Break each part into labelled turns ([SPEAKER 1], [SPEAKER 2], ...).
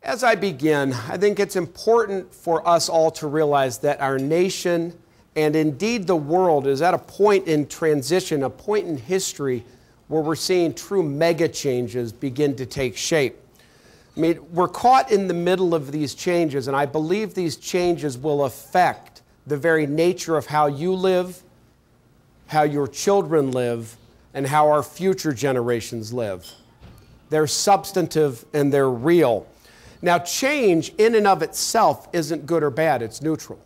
[SPEAKER 1] As I begin, I think it's important for us all to realize that our nation and indeed the world is at a point in transition, a point in history where we're seeing true mega changes begin to take shape. I mean, we're caught in the middle of these changes, and I believe these changes will affect the very nature of how you live, how your children live, and how our future generations live. They're substantive and they're real. Now, change in and of itself isn't good or bad, it's neutral.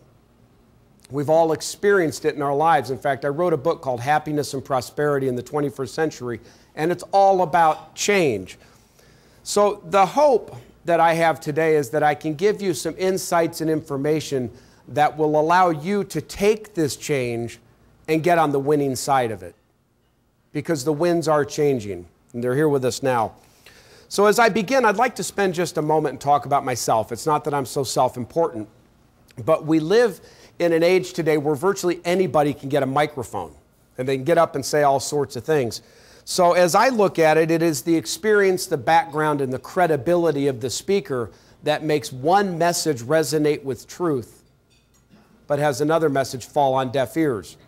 [SPEAKER 1] We've all experienced it in our lives. In fact, I wrote a book called Happiness and Prosperity in the 21st Century, and it's all about change. So the hope that I have today is that I can give you some insights and information that will allow you to take this change and get on the winning side of it. Because the winds are changing, and they're here with us now. So as I begin, I'd like to spend just a moment and talk about myself. It's not that I'm so self-important, but we live in an age today where virtually anybody can get a microphone, and they can get up and say all sorts of things. So as I look at it, it is the experience, the background, and the credibility of the speaker that makes one message resonate with truth, but has another message fall on deaf ears.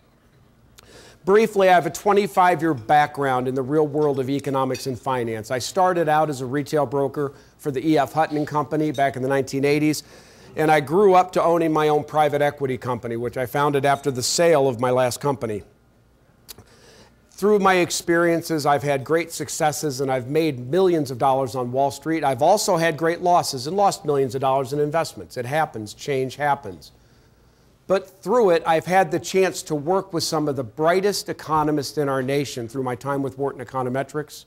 [SPEAKER 1] Briefly, I have a 25-year background in the real world of economics and finance. I started out as a retail broker for the E.F. Hutton & Company back in the 1980s, and I grew up to owning my own private equity company, which I founded after the sale of my last company. Through my experiences, I've had great successes, and I've made millions of dollars on Wall Street. I've also had great losses and lost millions of dollars in investments. It happens. Change happens. But through it, I've had the chance to work with some of the brightest economists in our nation through my time with Wharton Econometrics.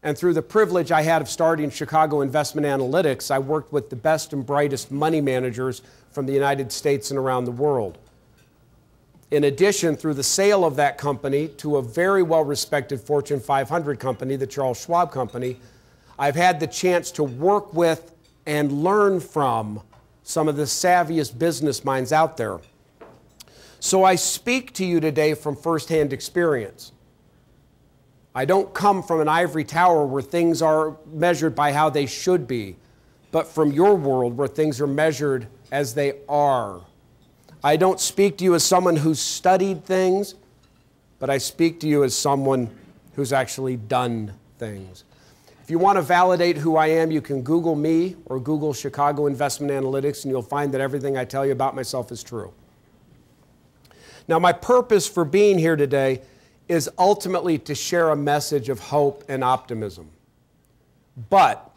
[SPEAKER 1] And through the privilege I had of starting Chicago Investment Analytics, I worked with the best and brightest money managers from the United States and around the world. In addition, through the sale of that company to a very well-respected Fortune 500 company, the Charles Schwab Company, I've had the chance to work with and learn from some of the savviest business minds out there. So I speak to you today from firsthand experience. I don't come from an ivory tower where things are measured by how they should be, but from your world where things are measured as they are. I don't speak to you as someone who's studied things, but I speak to you as someone who's actually done things. If you want to validate who I am, you can Google me or Google Chicago Investment Analytics, and you'll find that everything I tell you about myself is true. Now, my purpose for being here today is ultimately to share a message of hope and optimism. But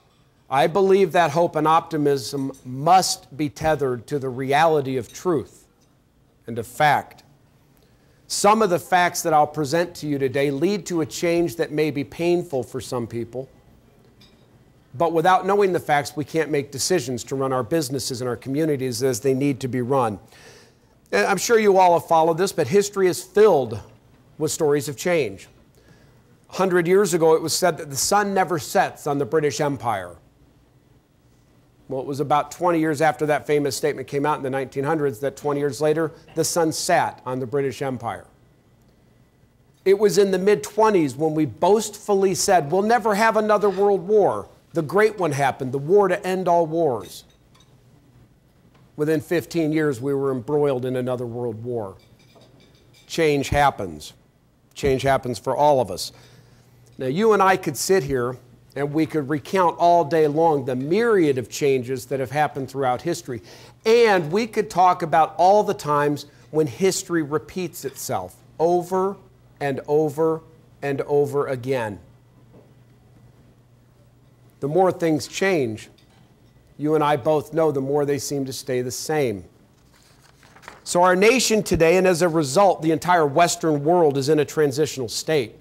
[SPEAKER 1] I believe that hope and optimism must be tethered to the reality of truth and of fact. Some of the facts that I'll present to you today lead to a change that may be painful for some people. But without knowing the facts, we can't make decisions to run our businesses and our communities as they need to be run. And I'm sure you all have followed this, but history is filled with stories of change. 100 years ago, it was said that the sun never sets on the British Empire. Well, it was about 20 years after that famous statement came out in the 1900s that 20 years later, the sun sat on the British Empire. It was in the mid-20s when we boastfully said, we'll never have another world war. The great one happened, the war to end all wars. Within 15 years, we were embroiled in another world war. Change happens. Change happens for all of us. Now, you and I could sit here and we could recount all day long the myriad of changes that have happened throughout history. And we could talk about all the times when history repeats itself over and over and over again. The more things change, you and I both know, the more they seem to stay the same. So our nation today, and as a result, the entire Western world is in a transitional state.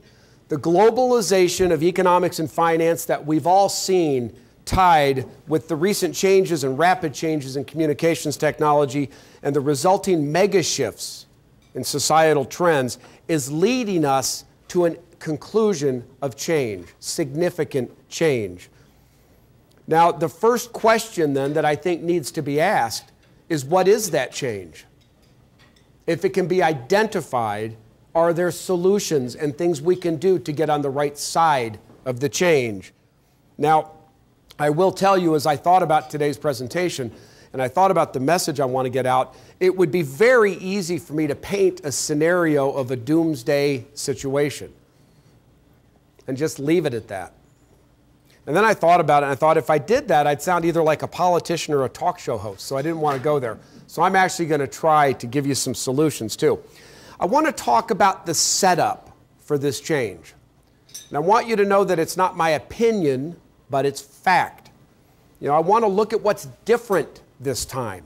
[SPEAKER 1] The globalization of economics and finance that we've all seen tied with the recent changes and rapid changes in communications technology and the resulting mega shifts in societal trends is leading us to a conclusion of change, significant change. Now, the first question then that I think needs to be asked is, what is that change? If it can be identified, are there solutions and things we can do to get on the right side of the change? Now, I will tell you, as I thought about today's presentation, and I thought about the message I want to get out, it would be very easy for me to paint a scenario of a doomsday situation and just leave it at that. And then I thought about it, and I thought if I did that, I'd sound either like a politician or a talk show host, so I didn't want to go there. So I'm actually going to try to give you some solutions, too. I want to talk about the setup for this change. And I want you to know that it's not my opinion, but it's fact. You know, I want to look at what's different this time.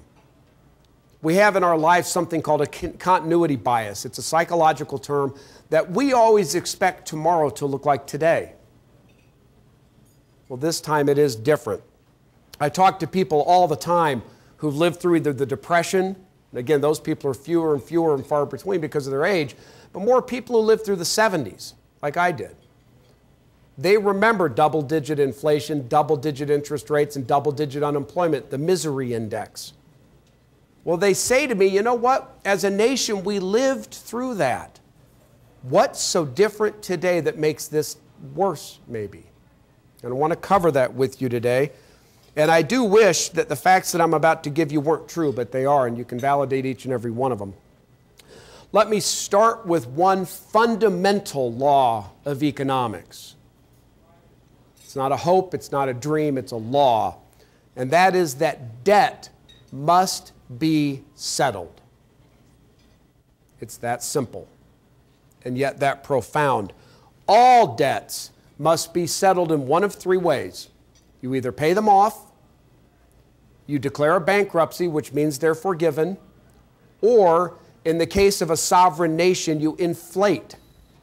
[SPEAKER 1] We have in our life something called a continuity bias. It's a psychological term that we always expect tomorrow to look like today. Well, this time it is different. I talk to people all the time who've lived through either the Depression, and again, those people are fewer and fewer and far between because of their age, but more people who lived through the 70s, like I did. They remember double-digit inflation, double-digit interest rates, and double-digit unemployment, the misery index. Well, they say to me, you know what? As a nation, we lived through that. What's so different today that makes this worse, maybe? And I want to cover that with you today. And I do wish that the facts that I'm about to give you weren't true, but they are, and you can validate each and every one of them. Let me start with one fundamental law of economics. It's not a hope, it's not a dream, it's a law. And that is that debt must be settled. It's that simple, and yet that profound. All debts must be settled in one of three ways. You either pay them off, you declare a bankruptcy, which means they're forgiven, or in the case of a sovereign nation, you inflate,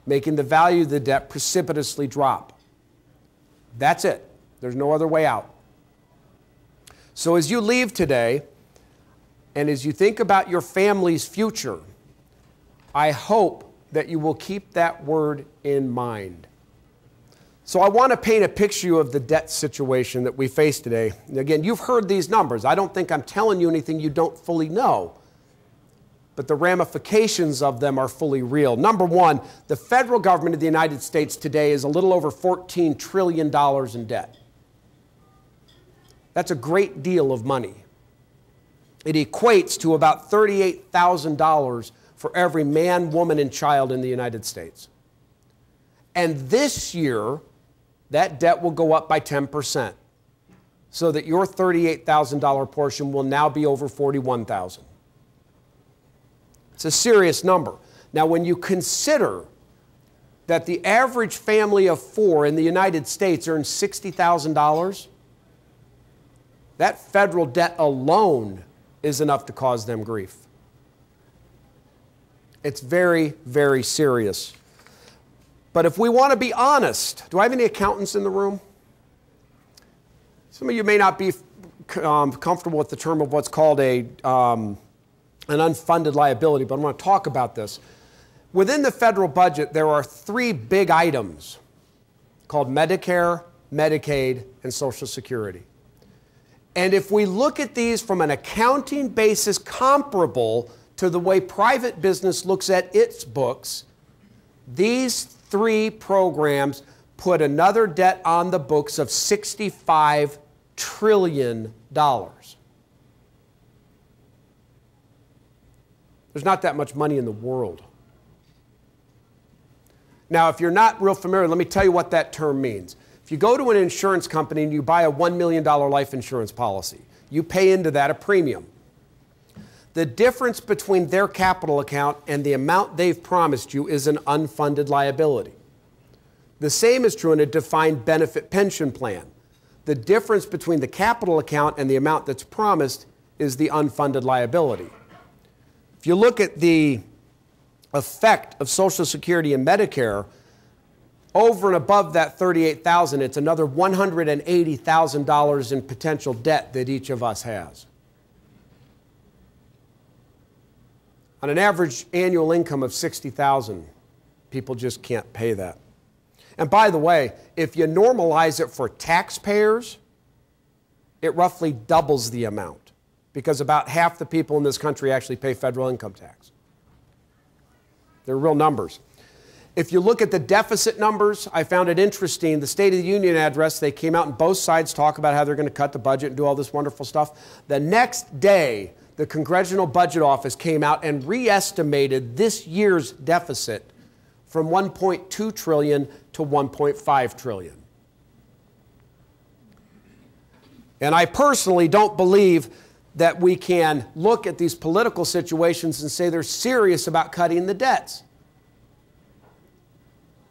[SPEAKER 1] making the value of the debt precipitously drop. That's it. There's no other way out. So as you leave today, and as you think about your family's future, I hope that you will keep that word in mind. So I want to paint a picture of the debt situation that we face today. And again, you've heard these numbers. I don't think I'm telling you anything you don't fully know, but the ramifications of them are fully real. Number one, the federal government of the United States today is a little over $14 trillion in debt. That's a great deal of money. It equates to about $38,000 for every man, woman, and child in the United States. And this year, that debt will go up by 10%, so that your $38,000 portion will now be over $41,000. It's a serious number. Now, when you consider that the average family of four in the United States earns $60,000, that federal debt alone is enough to cause them grief. It's very, very serious. But if we want to be honest, do I have any accountants in the room? Some of you may not be comfortable with the term of what's called an unfunded liability, but I want to talk about this. Within the federal budget, there are three big items called Medicare, Medicaid, and Social Security. And if we look at these from an accounting basis comparable to the way private business looks at its books, these three programs put another debt on the books of $65 trillion. There's not that much money in the world. Now, if you're not real familiar, let me tell you what that term means. If you go to an insurance company and you buy a $1 million life insurance policy, you pay into that a premium. The difference between their capital account and the amount they've promised you is an unfunded liability. The same is true in a defined benefit pension plan. The difference between the capital account and the amount that's promised is the unfunded liability. If you look at the effect of Social Security and Medicare, over and above that $38,000, it's another $180,000 in potential debt that each of us has. On an average annual income of $60,000, people just can't pay that. And by the way, if you normalize it for taxpayers, it roughly doubles the amount, because about half the people in this country actually pay federal income tax. They're real numbers. If you look at the deficit numbers, I found it interesting. The State of the Union address, they came out and both sides talk about how they're going to cut the budget and do all this wonderful stuff. The next day, the Congressional Budget Office came out and re-estimated this year's deficit from $1.2 trillion to $1.5 trillion. And I personally don't believe that we can look at these political situations and say they're serious about cutting the debts.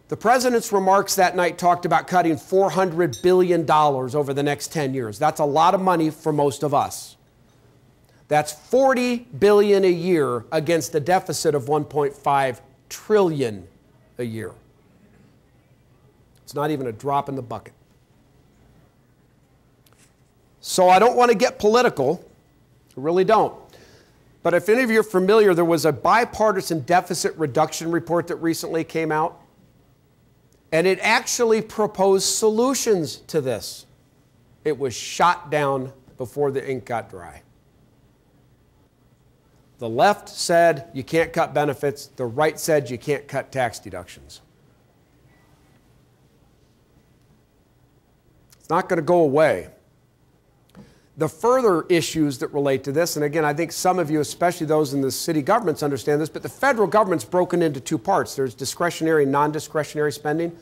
[SPEAKER 1] The president's remarks that night talked about cutting $400 billion over the next 10 years. That's a lot of money for most of us. That's $40 billion a year against a deficit of $1.5 trillion a year. It's not even a drop in the bucket. So I don't want to get political. I really don't. But if any of you are familiar, there was a bipartisan deficit reduction report that recently came out. And it actually proposed solutions to this. It was shot down before the ink got dry. The left said you can't cut benefits. The right said you can't cut tax deductions. It's not going to go away. The further issues that relate to this, and again, I think some of you, especially those in the city governments, understand this, but the federal government's broken into two parts. There's discretionary and non-discretionary spending.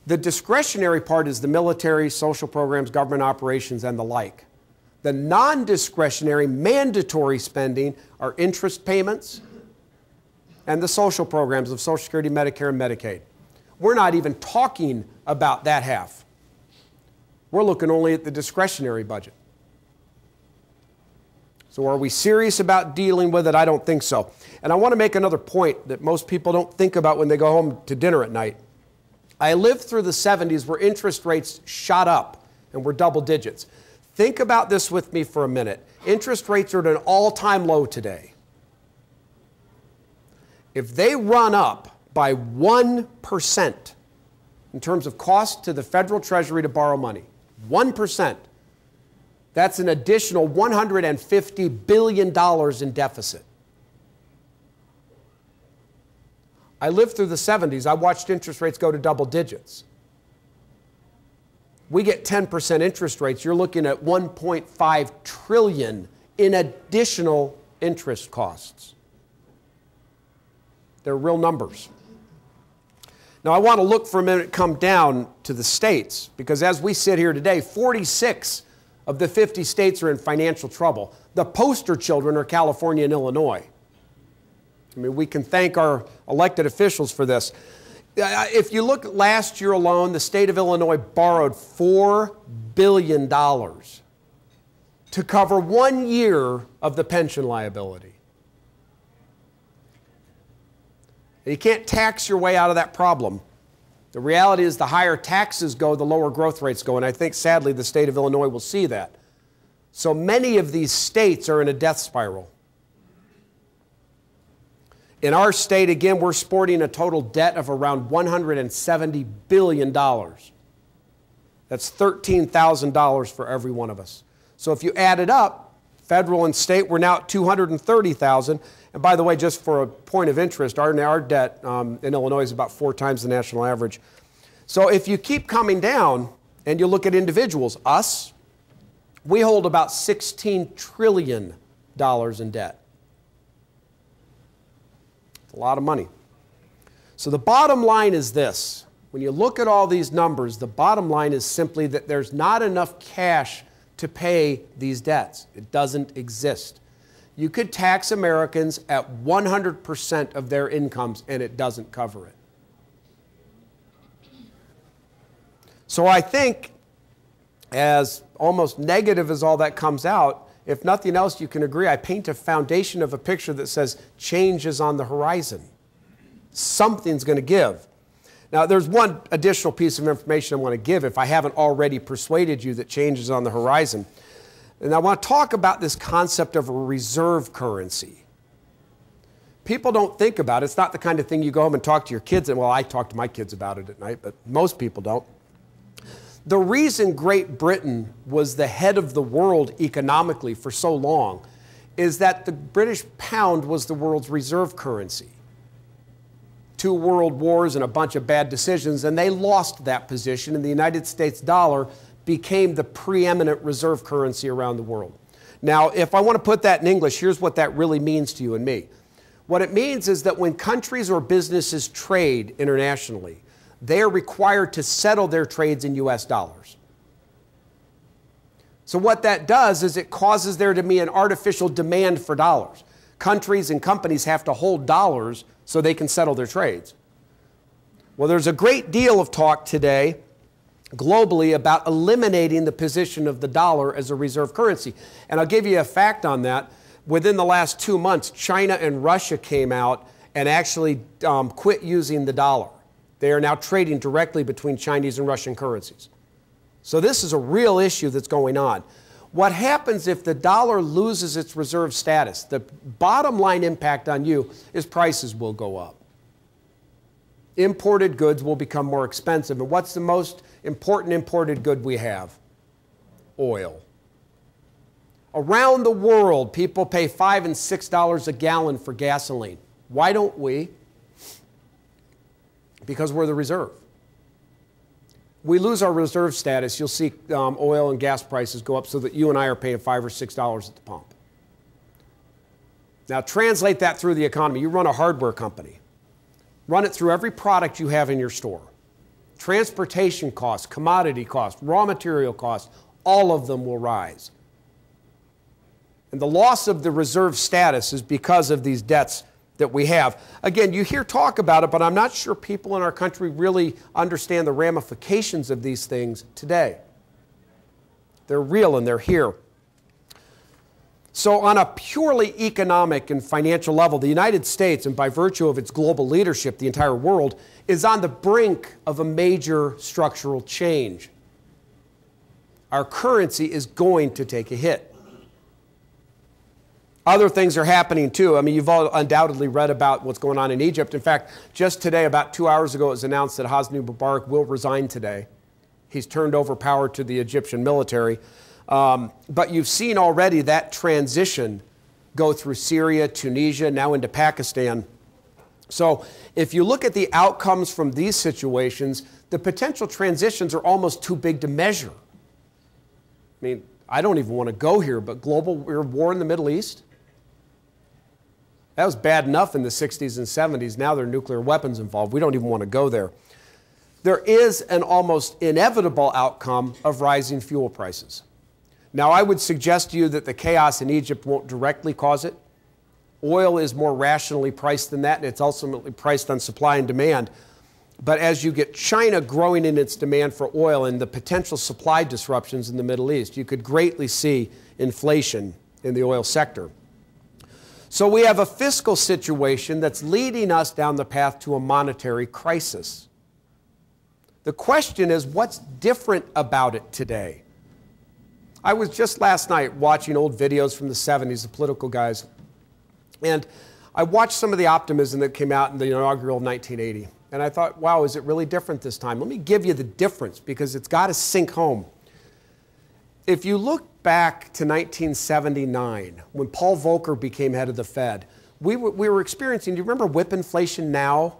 [SPEAKER 1] The discretionary part is the military, social programs, government operations, and the like. The non-discretionary, mandatory spending are interest payments and the social programs of Social Security, Medicare, and Medicaid. We're not even talking about that half. We're looking only at the discretionary budget. So are we serious about dealing with it? I don't think so. And I want to make another point that most people don't think about when they go home to dinner at night. I lived through the 70s where interest rates shot up and were double digits. Think about this with me for a minute. Interest rates are at an all-time low today. If they run up by 1% in terms of cost to the federal treasury to borrow money, 1%, that's an additional $150 billion in deficit. I lived through the 70s. I watched interest rates go to double digits. We get 10% interest rates. You're looking at $1.5 trillion in additional interest costs. They're real numbers. Now, I want to look for a minute, come down to the states, because as we sit here today, 46 of the 50 states are in financial trouble. The poster children are California and Illinois. I mean, we can thank our elected officials for this. If you look at last year alone, the state of Illinois borrowed $4 billion to cover 1 year of the pension liability. You can't tax your way out of that problem. The reality is the higher taxes go, the lower growth rates go, and I think sadly the state of Illinois will see that. So many of these states are in a death spiral. In our state, again, we're sporting a total debt of around $170 billion. That's $13,000 for every one of us. So if you add it up, federal and state, we're now at $230,000. And by the way, just for a point of interest, our debt in Illinois is about 4 times the national average. So if you keep coming down and you look at individuals, us, we hold about $16 trillion in debt. It's a lot of money. So the bottom line is this. When you look at all these numbers, the bottom line is simply that there's not enough cash to pay these debts. It doesn't exist. You could tax Americans at 100% of their incomes and it doesn't cover it. So I think, as almost negative as all that comes out, if nothing else, you can agree, I paint a foundation of a picture that says change is on the horizon. Something's going to give. Now, there's one additional piece of information I want to give if I haven't already persuaded you that change is on the horizon. And I want to talk about this concept of a reserve currency. People don't think about it. It's not the kind of thing you go home and talk to your kids, and well, I talk to my kids about it at night, but most people don't. The reason Great Britain was the head of the world economically for so long is that the British pound was the world's reserve currency. 2 world wars and a bunch of bad decisions, and they lost that position, and the United States dollar became the preeminent reserve currency around the world. Now, if I want to put that in English, here's what that really means to you and me. What it means is that when countries or businesses trade internationally, they are required to settle their trades in US dollars. So what that does is it causes there to be an artificial demand for dollars. Countries and companies have to hold dollars so they can settle their trades. Well, there's a great deal of talk today globally about eliminating the position of the dollar as a reserve currency. And I'll give you a fact on that. Within the last 2 months, China and Russia came out and actually quit using the dollar. They are now trading directly between Chinese and Russian currencies. So this is a real issue that's going on. What happens if the dollar loses its reserve status? The bottom line impact on you is prices will go up. Imported goods will become more expensive. And what's the most important imported good we have? Oil. Around the world, people pay $5 and $6 a gallon for gasoline. Why don't we? Because we're the reserve. We lose our reserve status, you'll see oil and gas prices go up so that you and I are paying $5 or $6 at the pump. Now translate that through the economy. You run a hardware company. Run it through every product you have in your store. Transportation costs, commodity costs, raw material costs, all of them will rise. And the loss of the reserve status is because of these debts that we have. Again, you hear talk about it, but I'm not sure people in our country really understand the ramifications of these things today. They're real and they're here. So on a purely economic and financial level, the United States, and by virtue of its global leadership, the entire world, is on the brink of a major structural change. Our currency is going to take a hit. Other things are happening too. I mean, you've all undoubtedly read about what's going on in Egypt. In fact, just today, about 2 hours ago, it was announced that Hosni Mubarak will resign today. He's turned over power to the Egyptian military. But you've seen already that transition go through Syria, Tunisia, now into Pakistan. So if you look at the outcomes from these situations, the potential transitions are almost too big to measure. I mean, I don't even want to go here, but global war in the Middle East? That was bad enough in the 60s and 70s. Now there are nuclear weapons involved. We don't even want to go there. There is an almost inevitable outcome of rising fuel prices. Now, I would suggest to you that the chaos in Egypt won't directly cause it. Oil is more rationally priced than that, and it's ultimately priced on supply and demand. But as you get China growing in its demand for oil and the potential supply disruptions in the Middle East, you could greatly see inflation in the oil sector. So we have a fiscal situation that's leading us down the path to a monetary crisis. The question is, what's different about it today? I was just last night watching old videos from the 70s, the political guys, and I watched some of the optimism that came out in the inaugural of 1980. And I thought, wow, is it really different this time? Let me give you the difference because it's got to sink home. If you look back to 1979, when Paul Volcker became head of the Fed, we were experiencing, do you remember whip inflation now?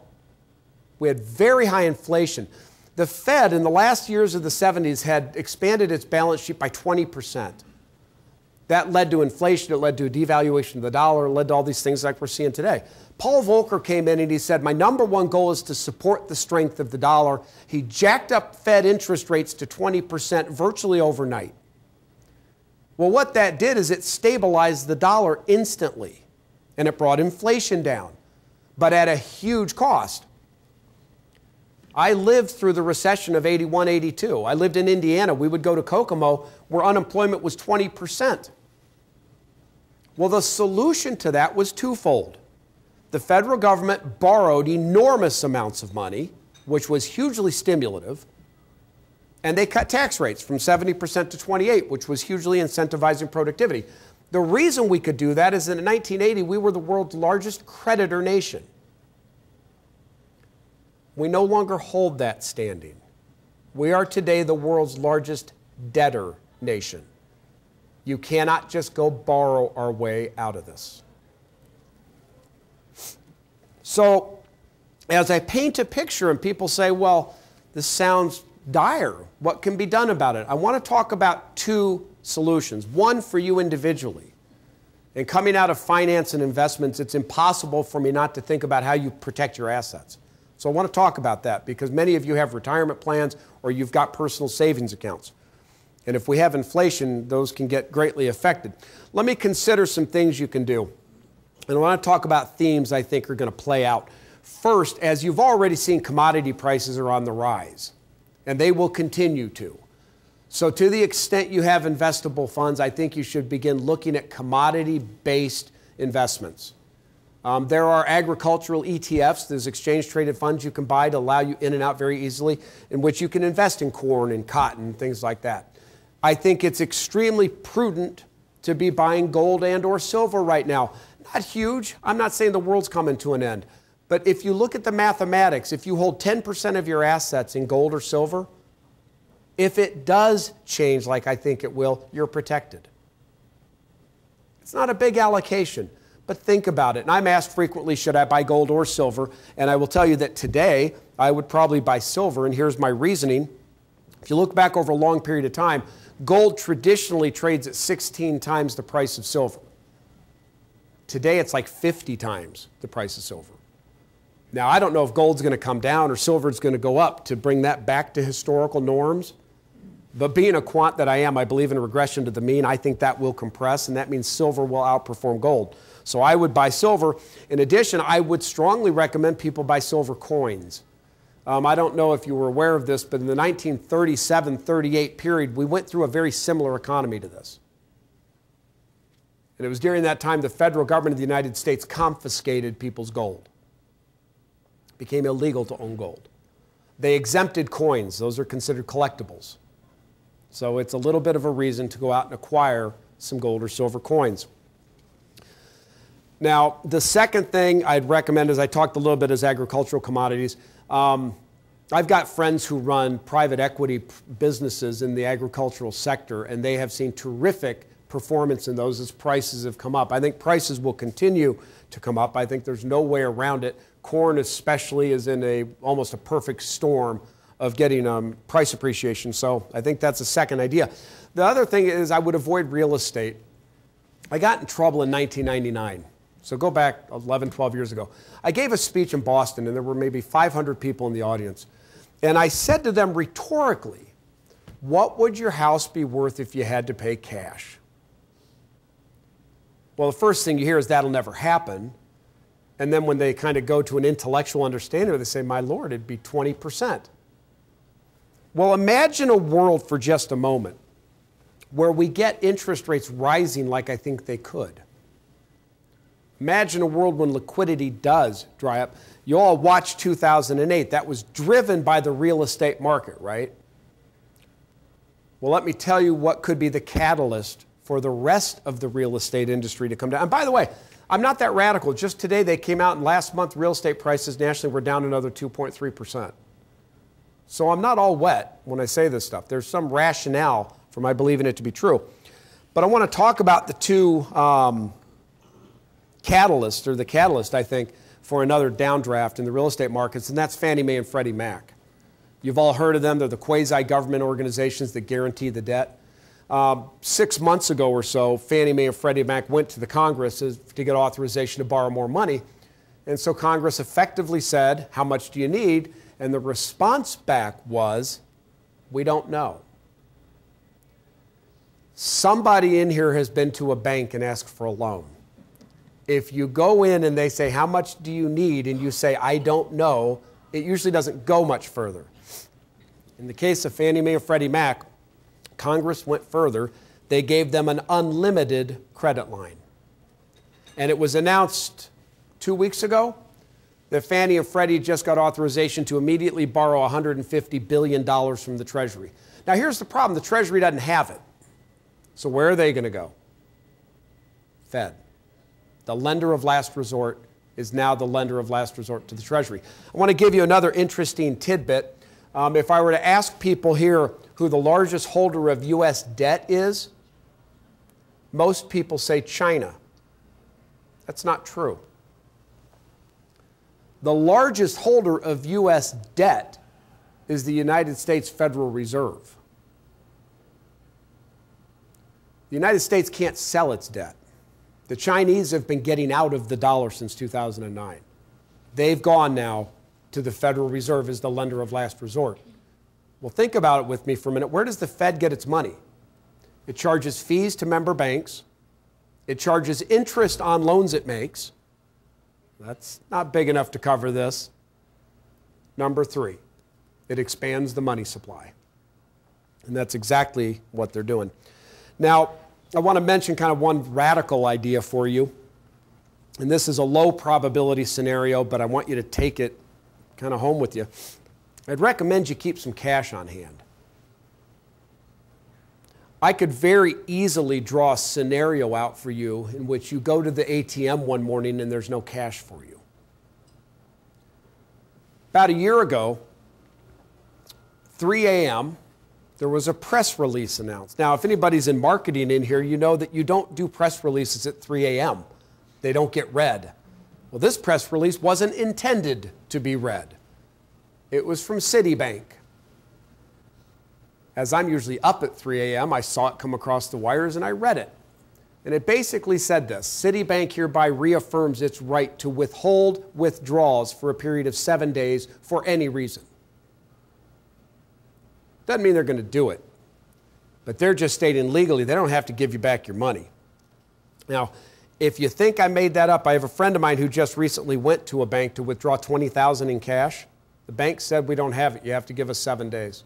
[SPEAKER 1] We had very high inflation. The Fed in the last years of the 70s had expanded its balance sheet by 20%. That led to inflation, it led to a devaluation of the dollar, it led to all these things like we're seeing today. Paul Volcker came in and he said, my number one goal is to support the strength of the dollar. He jacked up Fed interest rates to 20% virtually overnight. Well, what that did is it stabilized the dollar instantly, and it brought inflation down, but at a huge cost. I lived through the recession of 81, 82. I lived in Indiana. We would go to Kokomo where unemployment was 20%. Well, the solution to that was twofold. The federal government borrowed enormous amounts of money, which was hugely stimulative, and they cut tax rates from 70% to 28%, which was hugely incentivizing productivity. The reason we could do that is that in 1980, we were the world's largest creditor nation. We no longer hold that standing. We are today the world's largest debtor nation. You cannot just go borrow our way out of this. So, as I paint a picture and people say, well, this sounds dire, what can be done about it? I want to talk about two solutions. One for you individually. And coming out of finance and investments, it's impossible for me not to think about how you protect your assets. So I want to talk about that because many of you have retirement plans or you've got personal savings accounts. And if we have inflation, those can get greatly affected. Let me consider some things you can do. And I want to talk about themes I think are going to play out. First, as you've already seen, commodity prices are on the rise, and they will continue to. So to the extent you have investable funds, I think you should begin looking at commodity-based investments. There are agricultural ETFs, there's exchange-traded funds you can buy to allow you in and out very easily, in which you can invest in corn and cotton and things like that. I think it's extremely prudent to be buying gold and or silver right now. Not huge. I'm not saying the world's coming to an end. But if you look at the mathematics, if you hold 10% of your assets in gold or silver, if it does change like I think it will, you're protected. It's not a big allocation, but think about it. And I'm asked frequently, should I buy gold or silver? And I will tell you that today, I would probably buy silver, and here's my reasoning. If you look back over a long period of time, gold traditionally trades at 16 times the price of silver. Today, it's like 50 times the price of silver. Now, I don't know if gold's going to come down or silver's going to go up to bring that back to historical norms. But being a quant that I am, I believe in a regression to the mean. I think that will compress, and that means silver will outperform gold. So I would buy silver. In addition, I would strongly recommend people buy silver coins. I don't know if you were aware of this, but in the 1937-38 period, we went through a very similar economy to this. And it was during that time the federal government of the United States confiscated people's gold. It became illegal to own gold. They exempted coins. Those are considered collectibles. So it's a little bit of a reason to go out and acquire some gold or silver coins. Now, the second thing I'd recommend, as I talked a little bit, is agricultural commodities. I've got friends who run private equity businesses in the agricultural sector, and they have seen terrific performance in those as prices have come up. I think prices will continue to come up. I think there's no way around it. Corn especially is in almost a perfect storm of getting price appreciation. So I think that's a second idea. The other thing is I would avoid real estate. I got in trouble in 1999. So go back 11, 12 years ago. I gave a speech in Boston, and there were maybe 500 people in the audience. And I said to them rhetorically, what would your house be worth if you had to pay cash? Well, the first thing you hear is that'll never happen. And then when they kind of go to an intellectual understanding, they say, my Lord, it'd be 20%. Well, imagine a world for just a moment where we get interest rates rising like I think they could. Imagine a world when liquidity does dry up. You all watched 2008. That was driven by the real estate market, right? Well, let me tell you what could be the catalyst for the rest of the real estate industry to come down. And by the way, I'm not that radical. Just today they came out, and last month real estate prices nationally were down another 2.3%. So I'm not all wet when I say this stuff. There's some rationale for my believing it to be true. But I want to talk about the two catalyst, or the catalyst, I think, for another downdraft in the real estate markets, and that's Fannie Mae and Freddie Mac. You've all heard of them. They're the quasi-government organizations that guarantee the debt. 6 months ago or so, Fannie Mae and Freddie Mac went to the Congress to get authorization to borrow more money. And so Congress effectively said, how much do you need? And the response back was, we don't know. Somebody in here has been to a bank and asked for a loan. If you go in and they say, how much do you need? And you say, I don't know, it usually doesn't go much further. In the case of Fannie Mae and Freddie Mac, Congress went further. They gave them an unlimited credit line. And it was announced 2 weeks ago that Fannie and Freddie just got authorization to immediately borrow $150 billion from the Treasury. Now here's the problem. The Treasury doesn't have it. So where are they going to go? Fed. The lender of last resort is now the lender of last resort to the Treasury. I want to give you another interesting tidbit. If I were to ask people here who the largest holder of U.S. debt is, most people say China. That's not true. The largest holder of U.S. debt is the United States Federal Reserve. The United States can't sell its debt. The Chinese have been getting out of the dollar since 2009. They've gone now to the Federal Reserve as the lender of last resort. Well, think about it with me for a minute. Where does the Fed get its money? It charges fees to member banks. It charges interest on loans it makes. That's not big enough to cover this. Number three, it expands the money supply. And that's exactly what they're doing. Now, I want to mention kind of one radical idea for you. And this is a low probability scenario, but I want you to take it kind of home with you. I'd recommend you keep some cash on hand. I could very easily draw a scenario out for you in which you go to the ATM one morning and there's no cash for you. About a year ago, 3 a.m., there was a press release announced. Now, if anybody's in marketing in here, you know that you don't do press releases at 3 a.m. They don't get read. Well, this press release wasn't intended to be read. It was from Citibank. As I'm usually up at 3 a.m., I saw it come across the wires and I read it. And it basically said this: Citibank hereby reaffirms its right to withhold withdrawals for a period of 7 days for any reason. Doesn't mean they're going to do it, but they're just stating legally they don't have to give you back your money. Now, if you think I made that up, I have a friend of mine who just recently went to a bank to withdraw $20,000 in cash. The bank said, we don't have it. You have to give us 7 days.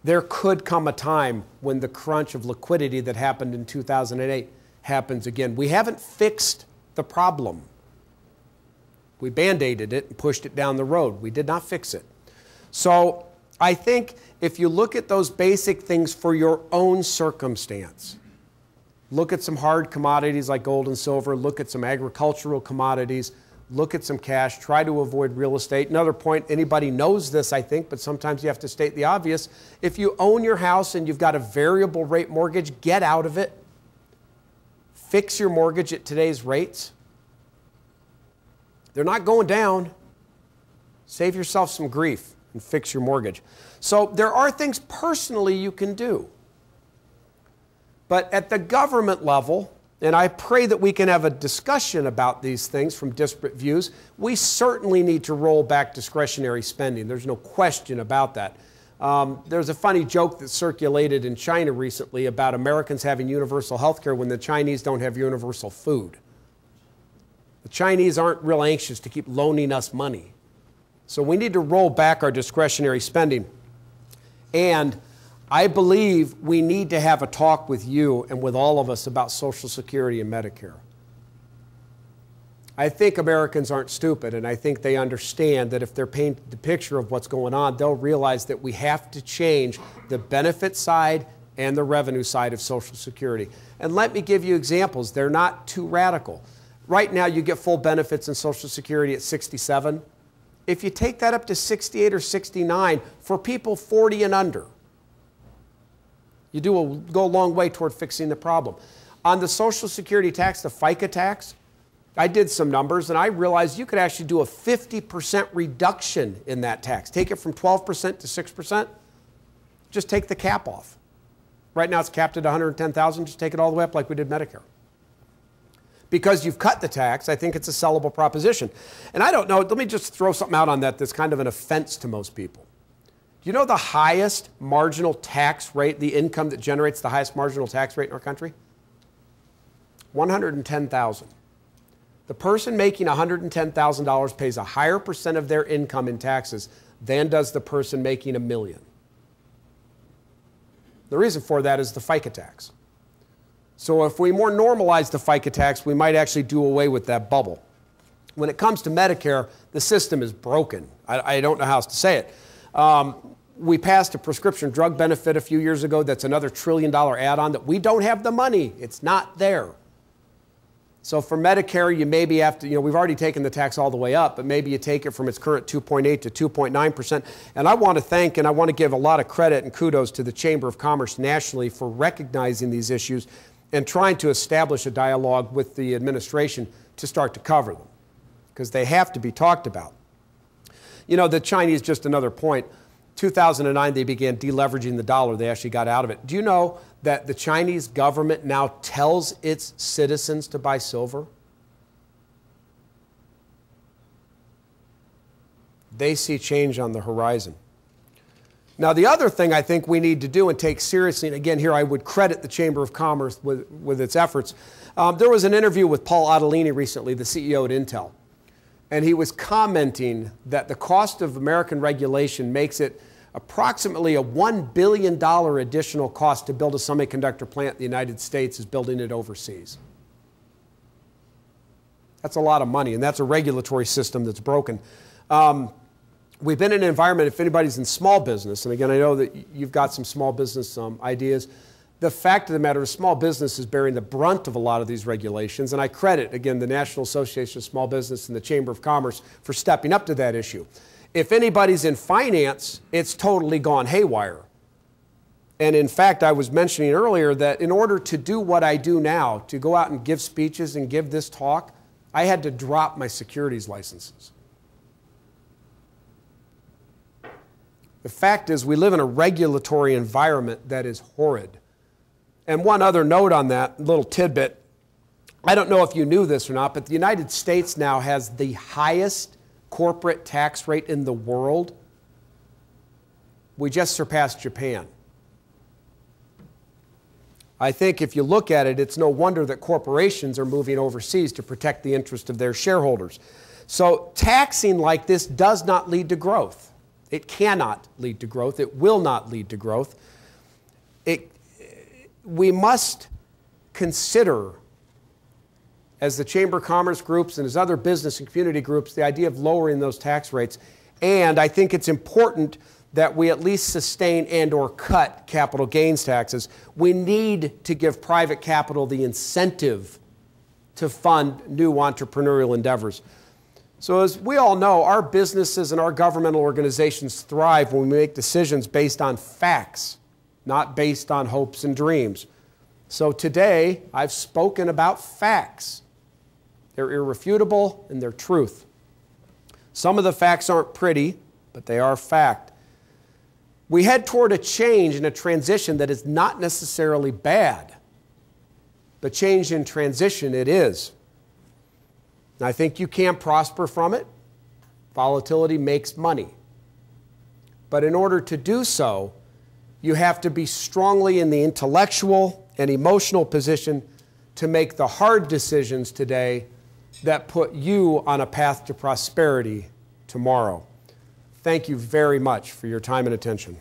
[SPEAKER 1] There could come a time when the crunch of liquidity that happened in 2008 happens again. We haven't fixed the problem. We band-aided it and pushed it down the road. We did not fix it. So I think if you look at those basic things for your own circumstance, look at some hard commodities like gold and silver, look at some agricultural commodities, look at some cash, try to avoid real estate. Another point, anybody knows this, I think, but sometimes you have to state the obvious. If you own your house and you've got a variable rate mortgage, get out of it. Fix your mortgage at today's rates. They're not going down. Save yourself some grief and fix your mortgage. So there are things personally you can do. But at the government level, and I pray that we can have a discussion about these things from disparate views, we certainly need to roll back discretionary spending. There's no question about that. There's a funny joke that circulated in China recently about Americans having universal health care when the Chinese don't have universal food. The Chinese aren't real anxious to keep loaning us money. So we need to roll back our discretionary spending. And I believe we need to have a talk with you and with all of us about Social Security and Medicare. I think Americans aren't stupid, and I think they understand that if they're painted the picture of what's going on, they'll realize that we have to change the benefit side and the revenue side of Social Security. And let me give you examples. They're not too radical. Right now, you get full benefits in Social Security at 67. If you take that up to 68 or 69 for people 40 and under, you go a long way toward fixing the problem. On the Social Security tax, the FICA tax, I did some numbers and I realized you could actually do a 50% reduction in that tax. Take it from 12% to 6%. Just take the cap off. Right now it's capped at $110,000. Just take it all the way up like we did Medicare. Because you've cut the tax, I think it's a sellable proposition. And I don't know, let me just throw something out on that that's kind of an offense to most people. Do you know the highest marginal tax rate, the income that generates the highest marginal tax rate in our country? $110,000. The person making $110,000 pays a higher percent of their income in taxes than does the person making $1 million. The reason for that is the FICA tax. So if we more normalize the FICA tax, we might actually do away with that bubble. When it comes to Medicare, the system is broken. I don't know how else to say it. We passed a prescription drug benefit a few years ago that's another $1 trillion add-on that we don't have the money. It's not there. So for Medicare, you maybe have to, we've already taken the tax all the way up, but maybe you take it from its current 2.8 to 2.9%. And I want to thank and I want to give a lot of credit and kudos to the Chamber of Commerce nationally for recognizing these issues and trying to establish a dialogue with the administration to start to cover them, because they have to be talked about. You know, the Chinese, just another point, 2009 they began deleveraging the dollar. They actually got out of it. Do you know that the Chinese government now tells its citizens to buy silver? They see change on the horizon. Now, the other thing I think we need to do and take seriously, and again, here I would credit the Chamber of Commerce with its efforts. There was an interview with Paul Otellini recently, the CEO at Intel, and he was commenting that the cost of American regulation makes it approximately a $1 billion additional cost to build a semiconductor plant in the United States is building it overseas. That's a lot of money, and that's a regulatory system that's broken. We've been in an environment, if anybody's in small business, and again, I know that you've got some small business ideas, the fact of the matter is small business is bearing the brunt of a lot of these regulations, and I credit, again, the National Association of Small Business and the Chamber of Commerce for stepping up to that issue. If anybody's in finance, it's totally gone haywire. And in fact, I was mentioning earlier that in order to do what I do now, to go out and give speeches and give this talk, I had to drop my securities licenses. The fact is, we live in a regulatory environment that is horrid. And one other note on that, little tidbit, I don't know if you knew this or not, but the United States now has the highest corporate tax rate in the world. We just surpassed Japan. I think if you look at it, it's no wonder that corporations are moving overseas to protect the interest of their shareholders. So taxing like this does not lead to growth. It cannot lead to growth. It will not lead to growth. We must consider, as the Chamber of Commerce groups and as other business and community groups, the idea of lowering those tax rates. And I think it's important that we at least sustain and or cut capital gains taxes. We need to give private capital the incentive to fund new entrepreneurial endeavors. So as we all know, our businesses and our governmental organizations thrive when we make decisions based on facts, not based on hopes and dreams. So today, I've spoken about facts. They're irrefutable and they're truth. Some of the facts aren't pretty, but they are fact. We head toward a change and a transition that is not necessarily bad, but change and transition it is. And I think you can prosper from it. Volatility makes money. But in order to do so, you have to be strongly in the intellectual and emotional position to make the hard decisions today that put you on a path to prosperity tomorrow. Thank you very much for your time and attention.